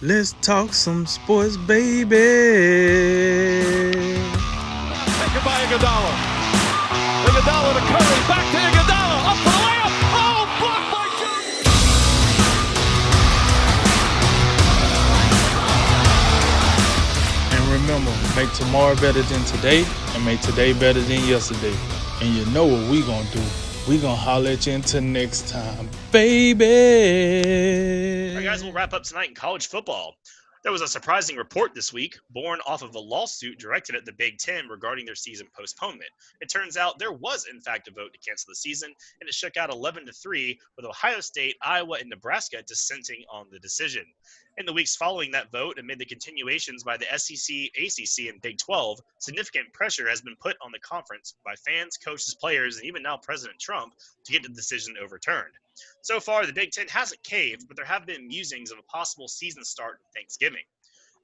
Let's talk some sports, baby. Taken by Iguodala. Iguodala to Curry. Back to Iguodala. Up for the layup. Oh, blocked by Jones. And remember, make tomorrow better than today and make today better than yesterday. And you know what we gonna do. We gonna holler at you until next time, baby. All right, guys, we'll wrap up tonight in college football. There was a surprising report this week, born off of a lawsuit directed at the Big Ten regarding their season postponement. It turns out there was, in fact, a vote to cancel the season, and it shook out 11-3, with Ohio State, Iowa, and Nebraska dissenting on the decision. In the weeks following that vote, amid the continuations by the SEC, ACC, and Big 12, significant pressure has been put on the conference by fans, coaches, players, and even now President Trump to get the decision overturned. So far, the Big Ten hasn't caved, but there have been musings of a possible season start in Thanksgiving.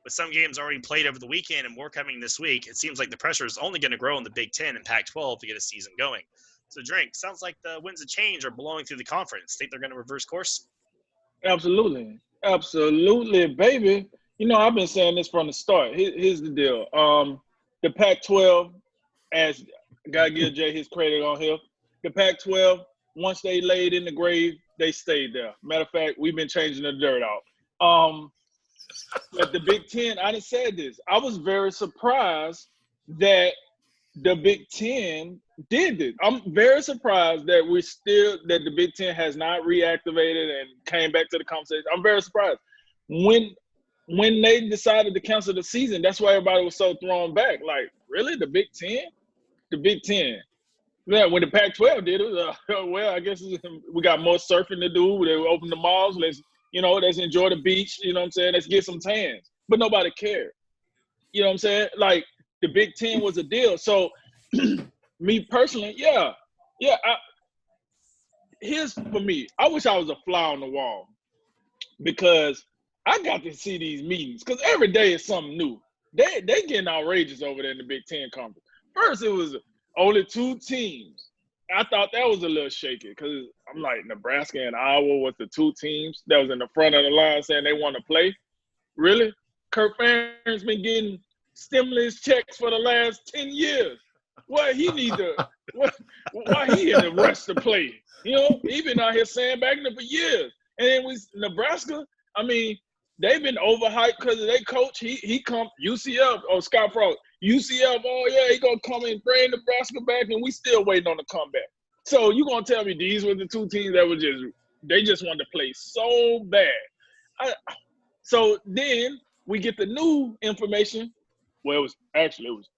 With some games already played over the weekend and more coming this week, it seems like the pressure is only going to grow in the Big Ten and Pac-12 to get a season going. So, Drink, sounds like the winds of change are blowing through the conference. Think they're going to reverse course? Absolutely. Absolutely, baby. You know, I've been saying this from the start. Here's the deal. The Pac-12, as gotta give Jay his credit on here, the Pac-12, once they laid in the grave, they stayed there. Matter of fact, we've been changing the dirt out. But the Big Ten, I done said this. I was very surprised that the Big Ten did this. I'm very surprised that that the Big Ten has not reactivated and came back to the conversation. I'm very surprised. When they decided to cancel the season, that's why everybody was so thrown back. Like, really, the Big Ten? The Big Ten. Yeah, when the Pac-12 did it, well, I guess we got more surfing to do. They opened the malls. Let's enjoy the beach. You know what I'm saying? Let's get some tans. But nobody cared. You know what I'm saying? Like, the Big Ten was a deal. So, me personally, here's for me. I wish I was a fly on the wall because I got to see these meetings because every day is something new. They getting outrageous over there in the Big Ten conference. First, it was only 2 teams. I thought that was a little shaky because I'm like, Nebraska and Iowa was the 2 teams that was in the front of the line saying they want to play. Really? Kirk Ferentz been getting stimulus checks for the last 10 years. Why he in the rush to play? You know, he been out here sandbagging it for years. And then Nebraska, I mean, they've been overhyped because of their coach. He come UCF or Scott Frost. UCF, oh yeah, he gonna come and bring Nebraska back, and we still waiting on the comeback. So you gonna tell me these were the 2 teams that were just wanted to play so bad. So then we get the new information. Well, it was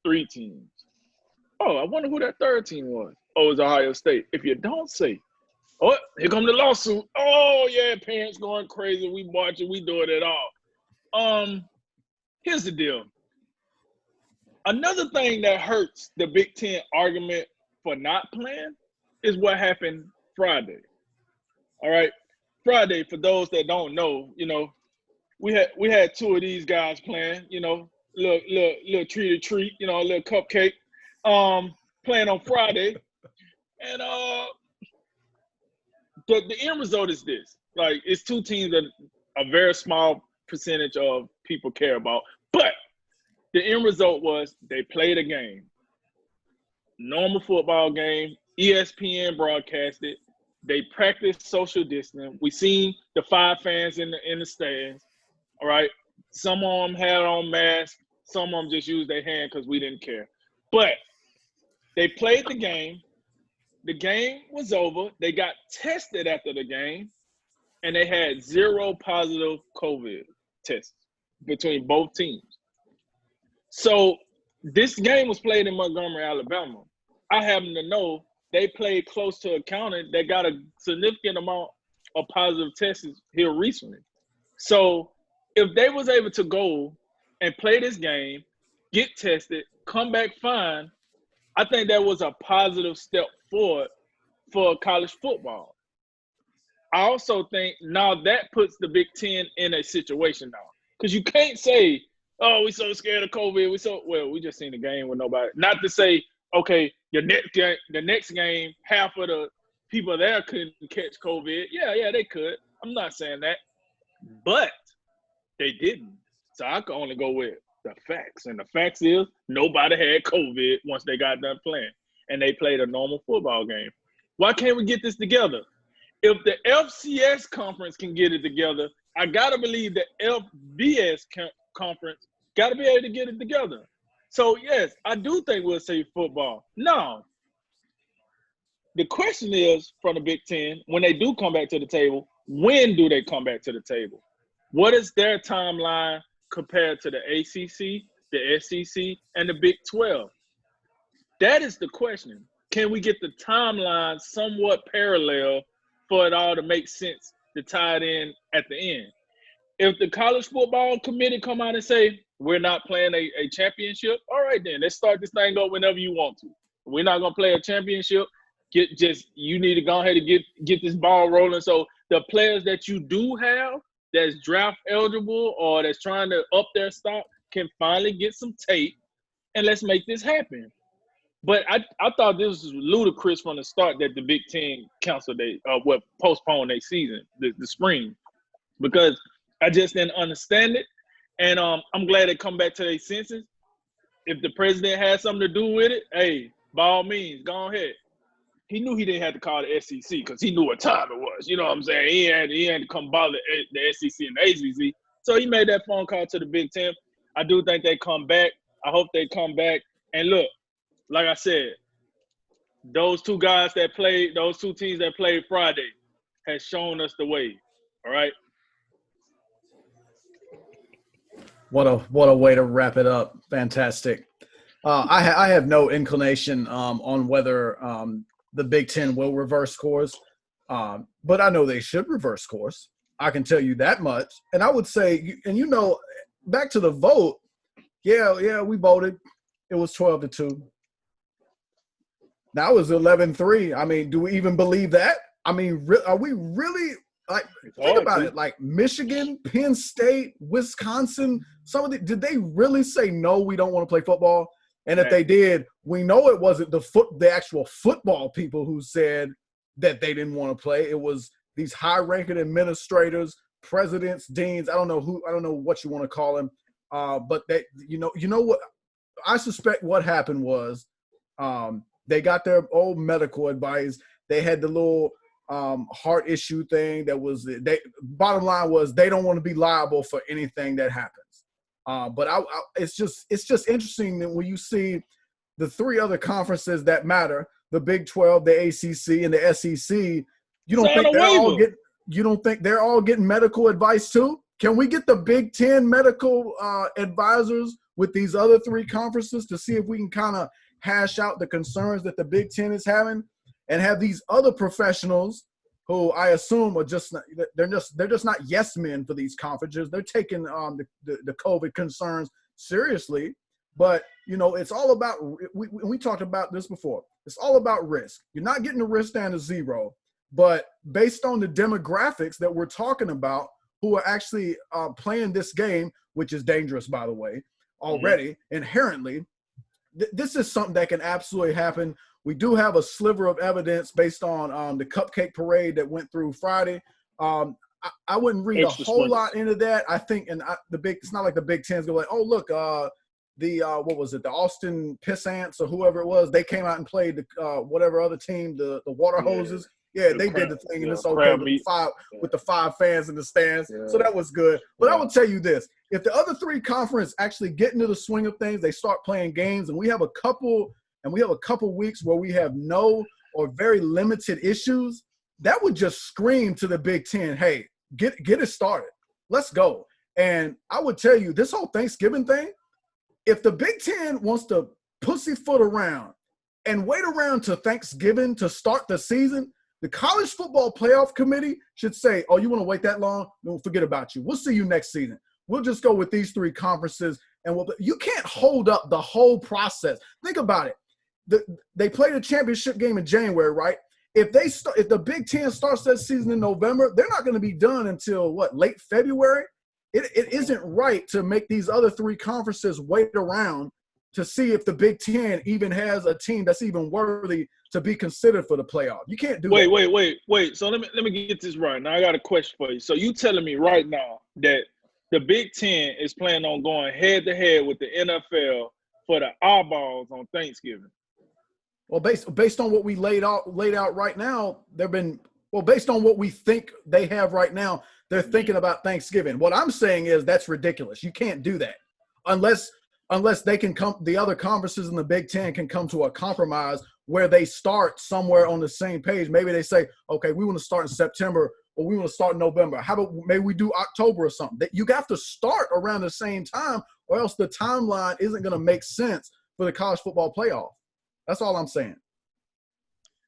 3 teams. Oh, I wonder who that 3rd team was. Oh, it was Ohio State. If you don't say, oh, here come the lawsuit. Oh yeah, parents going crazy. We watching, we doing it all. Here's the deal. Another thing that hurts the Big Ten argument for not playing is what happened Friday. All right, Friday. For those that don't know, you know, we had 2 of these guys playing. You know, little treat, you know, a little cupcake. Playing on Friday, and the end result is this: like, it's 2 teams that a very small percentage of people care about, but the end result was they played a game. Normal football game. ESPN broadcasted. They practiced social distancing. We seen the 5 fans in the stands. All right. Some of them had on masks. Some of them just used their hand because we didn't care. But they played the game. The game was over. They got tested after the game, and they had 0 positive COVID tests between both teams. So this game was played in Montgomery, Alabama. I happen to know they played close to a county that got a significant amount of positive tests here recently. So if they was able to go and play this game, get tested, come back fine, I think that was a positive step forward for college football. I also think now that puts the Big Ten in a situation now. Because you can't say, oh, we so scared of COVID. We just seen the game with nobody. Not to say, okay, the next game, half of the people there couldn't catch COVID. Yeah, they could. I'm not saying that. But They didn't. So I can only go with the facts. And the facts is nobody had COVID once they got done playing. And they played a normal football game. Why can't we get this together? If the FCS conference can get it together, I got to believe the FBS conference got to be able to get it together. So, yes, I do think we'll say football. Now, the question is from the Big Ten, when they do come back to the table, when do they come back to the table? What is their timeline compared to the ACC, the SEC, and the Big 12? That is the question. Can we get the timeline somewhat parallel for it all to make sense to tie it in at the end? If the college football committee come out and say, we're not playing a championship, all right then, let's start this thing up whenever you want to. We're not going to play a championship. You need to go ahead and get this ball rolling. So the players that you do have that's draft eligible or that's trying to up their stock can finally get some tape, and let's make this happen. But I thought this was ludicrous from the start that the Big Ten postponed their season, the spring, because I just didn't understand it. And I'm glad they come back to their senses. If the president had something to do with it, hey, by all means, go ahead. He knew he didn't have to call the SEC because he knew what time it was. You know what I'm saying? He had to come bother the SEC and the ACC. So he made that phone call to the Big Ten. I do think they come back. I hope they come back. And look, like I said, those two teams that played Friday has shown us the way. All right? What a way to wrap it up. Fantastic. I have no inclination on whether the Big Ten will reverse course, but I know they should reverse course. I can tell you that much. And I would say, and back to the vote, yeah, we voted. It was 12-2. Now it was 11-3. I mean, do we even believe that? I mean, are we really – like, think about it. Like Michigan, Penn State, Wisconsin, did they really say no? We don't want to play football. And if they did, we know it wasn't the actual football people who said that they didn't want to play. It was these high-ranking administrators, presidents, deans. I don't know what you want to call them. But they, you know what? I suspect what happened was they got their old medical advice. They had the little heart issue thing that was bottom line was they don't want to be liable for anything that happens. But it's just interesting that when you see the three other conferences that matter, the Big 12, the ACC, and the SEC, you don't think they're all getting medical advice too? Can we get the Big 10 medical advisors with these other three conferences to see if we can kind of hash out the concerns that the Big 10 is having, and have these other professionals who I assume are they're just not yes men for these conferences. They're taking the COVID concerns seriously, but it's all about we talked about this before. It's all about risk. You're not getting the risk down to zero, but based on the demographics that we're talking about, who are actually playing this game, which is dangerous, by the way, already inherently. This is something that can absolutely happen. We do have a sliver of evidence based on the cupcake parade that went through Friday. I wouldn't read a whole lot into that. I think, it's not like the Big Ten's going like, oh look, what was it, the Austin Pissants or whoever it was, they came out and played the whatever other team, the water hoses. Yeah, they did the thing in this hotel with the 5 fans in the stands. Yeah. So that was good. But I will tell you this. If the other 3 conferences actually get into the swing of things, they start playing games, and we have a couple weeks where we have no or very limited issues, that would just scream to the Big Ten, hey, get it started. Let's go. And I would tell you, this whole Thanksgiving thing, if the Big Ten wants to pussyfoot around and wait around to Thanksgiving to start the season, the College Football Playoff Committee should say, oh, you want to wait that long? No, forget about you. We'll see you next season. We'll just go with these 3 conferences. And you can't hold up the whole process. Think about it. They played a championship game in January, right? If the Big Ten starts that season in November, they're not going to be done until, late February? It isn't right to make these other 3 conferences wait around to see if the Big Ten even has a team that's even worthy to be considered for the playoff. You can't do that. Wait. So let me get this right. Now I got a question for you. So you telling me right now that the Big Ten is planning on going head-to-head with the NFL for the eyeballs on Thanksgiving? Well, based on what we laid out right now, based on what we think they have right now, they're thinking about Thanksgiving. What I'm saying is that's ridiculous. You can't do that unless they can come. The other conferences in the Big Ten can come to a compromise where they start somewhere on the same page. Maybe they say, okay, we want to start in September or we want to start in November. How about maybe we do October or something? That you have to start around the same time, or else the timeline isn't going to make sense for the college football playoff. That's all I'm saying.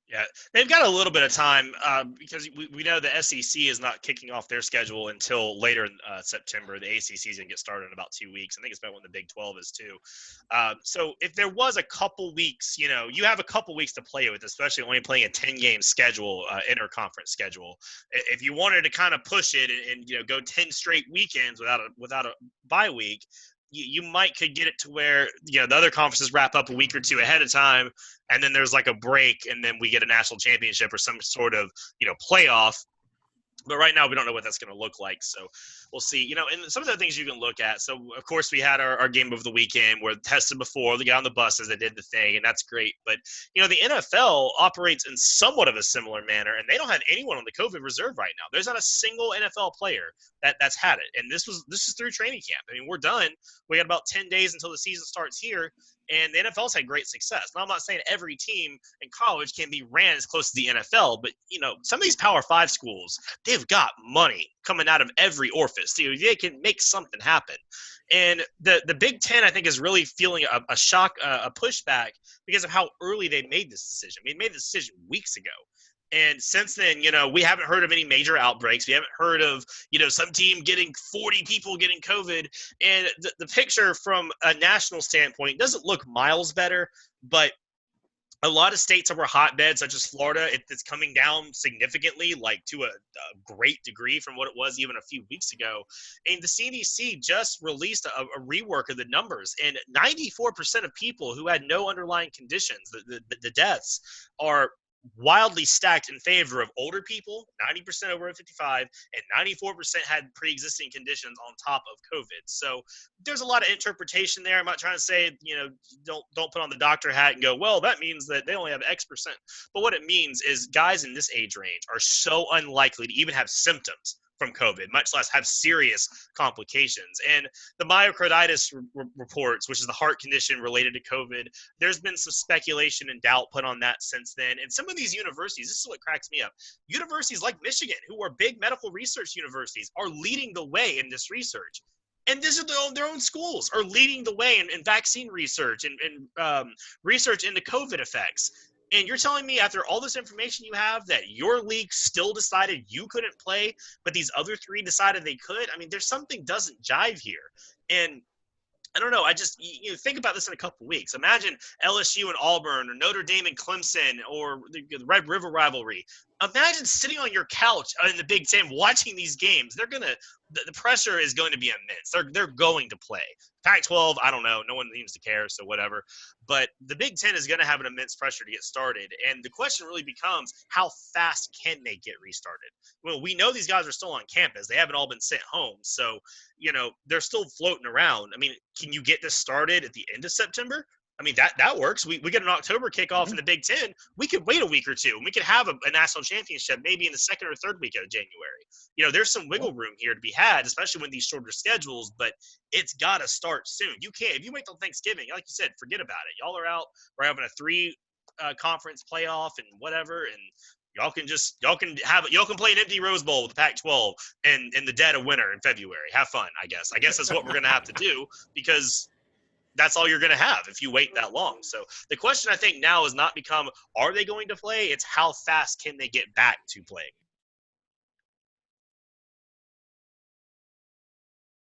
Yeah, they've got a little bit of time because we know the SEC is not kicking off their schedule until later in September. The ACC is going to get started in about 2 weeks. I think it's about when the Big 12 is too. So if there was a couple weeks, you have a couple weeks to play with, especially only playing a 10-game schedule, interconference schedule. If you wanted to kind of push it and go 10 straight weekends without a bye week, you might could get it to where the other conferences wrap up a week or two ahead of time, and then there's like a break, and then we get a national championship or some sort of playoff. But right now, we don't know what that's going to look like. So we'll see. And some of the things you can look at. So, of course, we had our game of the weekend where tested before. They got on the buses. They did the thing, and that's great. But, the NFL operates in somewhat of a similar manner, and they don't have anyone on the COVID reserve right now. There's not a single NFL player that's had it. And this is through training camp. I mean, we're done. We got about 10 days until the season starts here. And the NFL's had great success. Now, I'm not saying every team in college can be ran as close to the NFL, but, some of these Power 5 schools, they've got money coming out of every orifice. They can make something happen. And the Big Ten, I think, is really feeling a shock, a pushback because of how early they made this decision. I mean, they made the decision weeks ago. And since then, we haven't heard of any major outbreaks. We haven't heard of, some team getting 40 people getting COVID. And the picture from a national standpoint doesn't look miles better, but a lot of states that were hotbeds, such as Florida, it's coming down significantly, like to a great degree from what it was even a few weeks ago. And the CDC just released a rework of the numbers, and 94% of people who had no underlying conditions, the deaths, are wildly stacked in favor of older people, 90% over 55, and 94% had pre-existing conditions on top of COVID. So there's a lot of interpretation there. I'm not trying to say, don't put on the doctor hat and go, well, that means that they only have X percent. But what it means is guys in this age range are so unlikely to even have symptoms from COVID, much less have serious complications. And the myocarditis reports, which is the heart condition related to COVID, there's been some speculation and doubt put on that since then. And some of these universities, this is what cracks me up, universities like Michigan, who are big medical research universities, are leading the way in this research. And this is their own schools are leading the way in vaccine research and research into COVID effects. And you're telling me after all this information you have that your league still decided you couldn't play, but these other three decided they could? I mean, there's something doesn't jive here. And I don't know. I just think about this in a couple weeks. Imagine LSU and Auburn, or Notre Dame and Clemson, or the Red River rivalry. Imagine sitting on your couch in the Big Ten watching these games. The pressure is going to be immense. They're going to play. Pac-12, I don't know. No one seems to care, so whatever. But the Big Ten is going to have an immense pressure to get started. And the question really becomes, how fast can they get restarted? Well, we know these guys are still on campus. They haven't all been sent home. So, they're still floating around. I mean, can you get this started at the end of September? I mean, that works. We get an October kickoff in the Big Ten. We could wait a week or two. We could have a national championship maybe in the second or third week of January. There's some wiggle room here to be had, especially with these shorter schedules, but it's got to start soon. You can't. If you wait till Thanksgiving, like you said, forget about it. Y'all are out. We're having a 3 conference playoff and whatever, and y'all can play an empty Rose Bowl with the Pac-12 in the dead of winter in February. Have fun, I guess. I guess that's what we're going to have to do, because that's all you're going to have if you wait that long. So the question I think now is not become, are they going to play? It's how fast can they get back to playing?